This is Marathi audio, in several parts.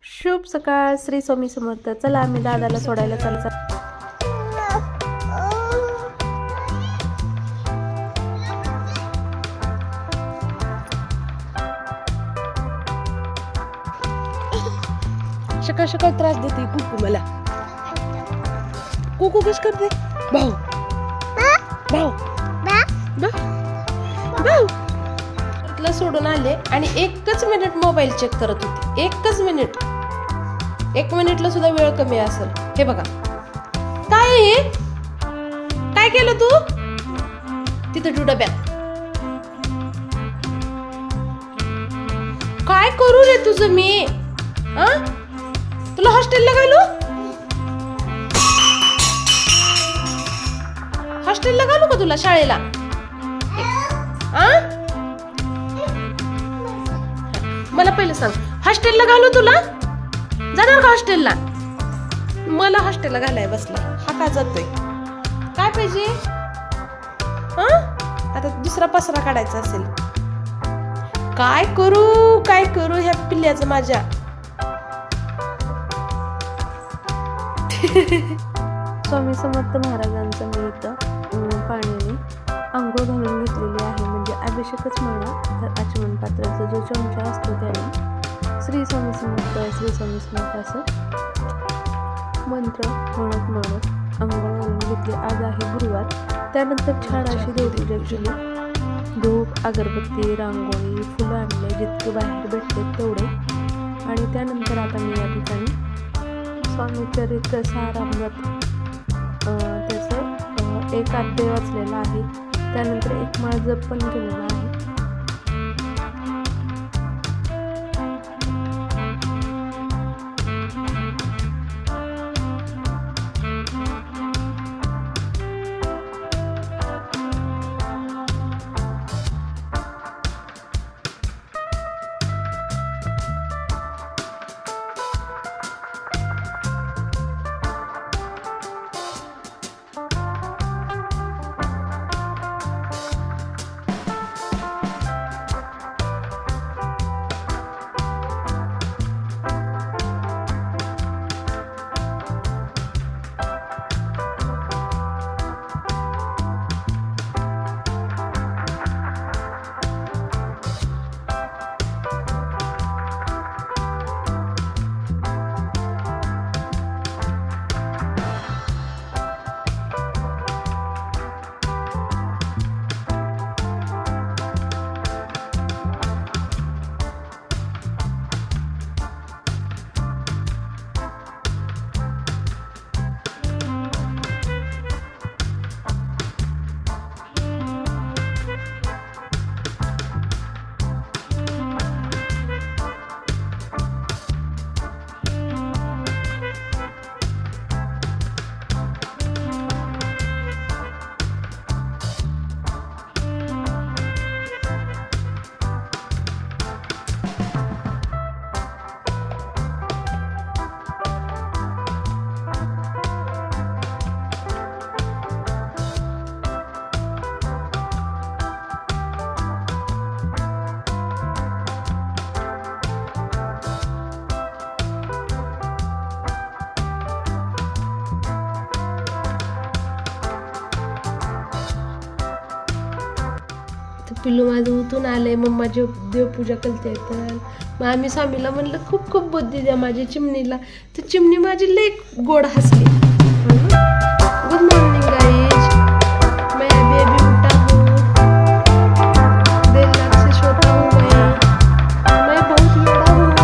शुभ सकाळ. श्री स्वामी समर्थ. चला आम्ही दादाला सोडायला चाललो. सकाळ सकाळ त्रास देते कुकू मला. कुकू कस करते? भाऊ भाऊ भाऊ भाऊ सोडून आले आणि एकच मिनिट मोबाईल चेक करत होते. एकच मिनिट. 1 मिनिटला सुद्धा वेळ कमी असेल. हे बघा काय हे, काय केलं तू तिथे डब्यात? काय करू रे तुझं मी? तुला हॉस्टेलला घालू? हॉस्टेलला घालू का तुला शाळेला? मला पहिलं सांग, हॉस्टेलला घालू तुला? जाणार का हॉस्टेलला? मला हॉस्टेलला घालाय बसला. हा का जातोय? काय पाहिजे? आता दुसरा पसरा काढायचा असेल. काय करू ह्या पिल्ल्याचं माझ्या? स्वामी समर्थ महाराजांचं मी इथं पाण्याने आंघोळ घालून घेतलेली आहे. म्हणजे अभिषेकच म्हणा. तर आचमन पात्राचा जो चमचा असतो त्याने श्री स्वामी समर्थ असं मंत्र म्हणत आंघोळ घालून घेतली. आज आहे गुरुवार. त्यानंतर छान अशी देवपूजा केली. धूप, अगरबत्ती, रांगोळी, फुलं आणले जितके बाहेर भेटले तेवढे. आणि त्यानंतर आता मी या ठिकाणी स्वामी चरित्र सारामृत त्याचं एक अध्याय वाचलेला आहे. त्यानंतर एक माळ जप पण केलेला आहे. पिल्लू माझं उठून आलंय. मम्मा देवपूजा करते. तर मग आम्ही स्वामीला म्हणलं खूप खूप बुद्धी द्या माझ्या चिमणीला. तर चिमणी माझी लई गोड हसली. गुड मॉर्निंग गाइज, मैं अभी उठा हूँ. देर रात से सोता हूँ मैं बहुत बड़ा हूँ.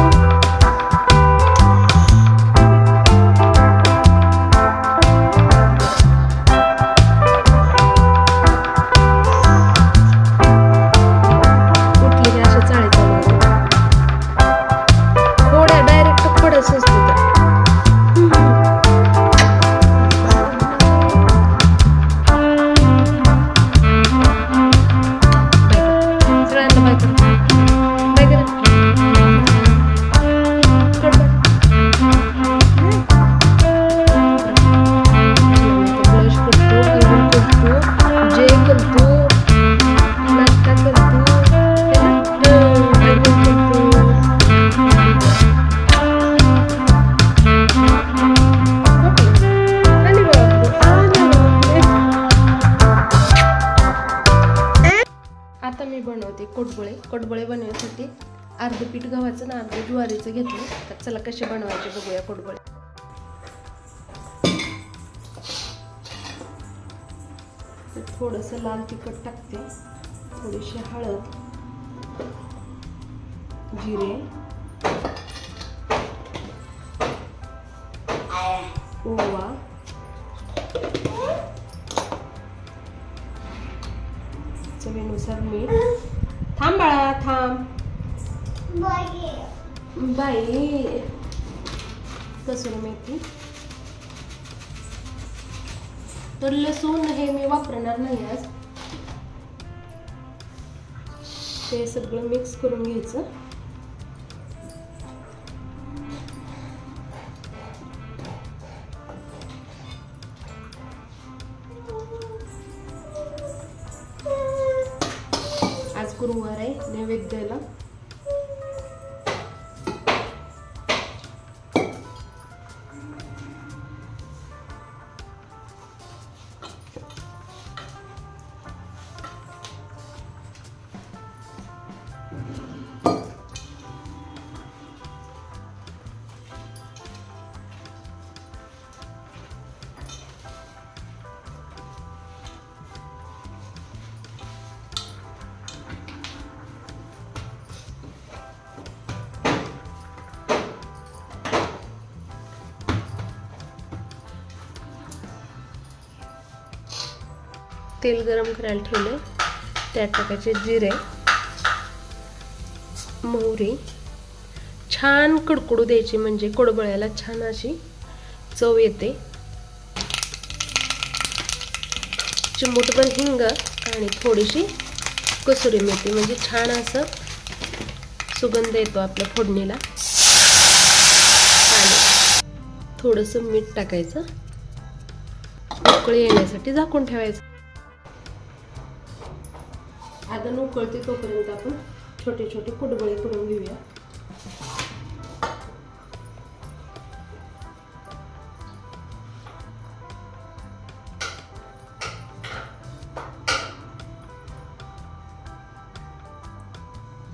कोडबळे बनवण्यासाठी अर्ध पीठ गव्हाचं आणि अर्ध ज्वारीचं घेतलं. तर चला कसे बनवायचे बघूया कोडबळे. थोडंसं लाल तिखट टाकते, थोडीशी हळद, जिरे, ओवा, चवीनुसार मीठ. थांब बाळा थांब बाई. कसुरी मेथी. तर लसूण हे मी वापरणार नाही आज. ते सगळं मिक्स करून घ्यायचं. आज गुरुवार आहे, नैवेद्याला तेल गरम करायला ठेवले. त्यात टाकायचे जिरे, मोहरी. छान कडकडू द्यायची म्हणजे कोडबळ्याला छान अशी चव येते. चिमूटभर हिंग आणि थोडीशी कसुरी मेथी म्हणजे छान असं सुगंध येतो आपल्या फोडणीला. आणि थोडंसं मीठ टाकायचं. उकळी येण्यासाठी झाकून ठेवायचं. आता उकळते तोपर्यंत आपण छोटे छोटे कोडबळे करून घेऊया.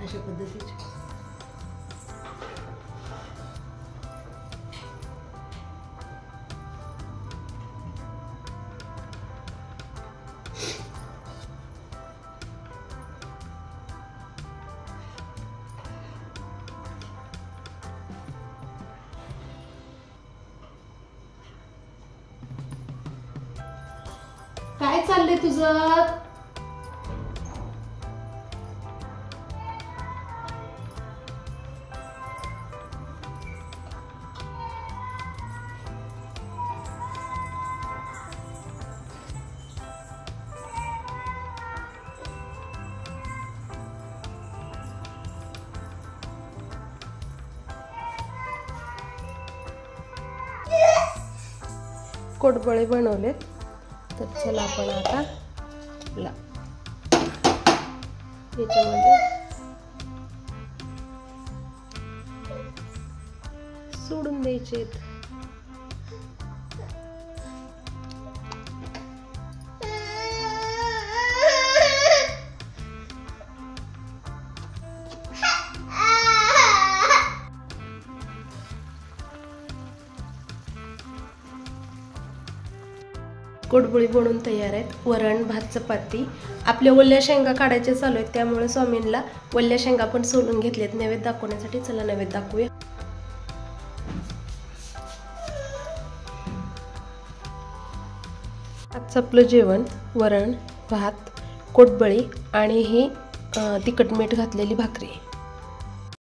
अशा पद्धतीचे. काय चाललंय तुझं? कोडबळे बनवलेत. तर चला आपण आता याच्यामध्ये सोडून द्यायचे. कोडबळी बनवून तयार आहेत. वरण, भात, चपाती. आपल्या ओल्या शेंगा काढायचे चालू आहेत, त्यामुळे स्वामींना ओल्या शेंगा पण सोलून घेतलेत नैवेद्य दाखवण्यासाठी. चला नैवेद्य दाखवूया. आजचं आपलं जेवण वरण, भात, कोडबळी आणि ही तिखट मीठ घातलेली भाकरी.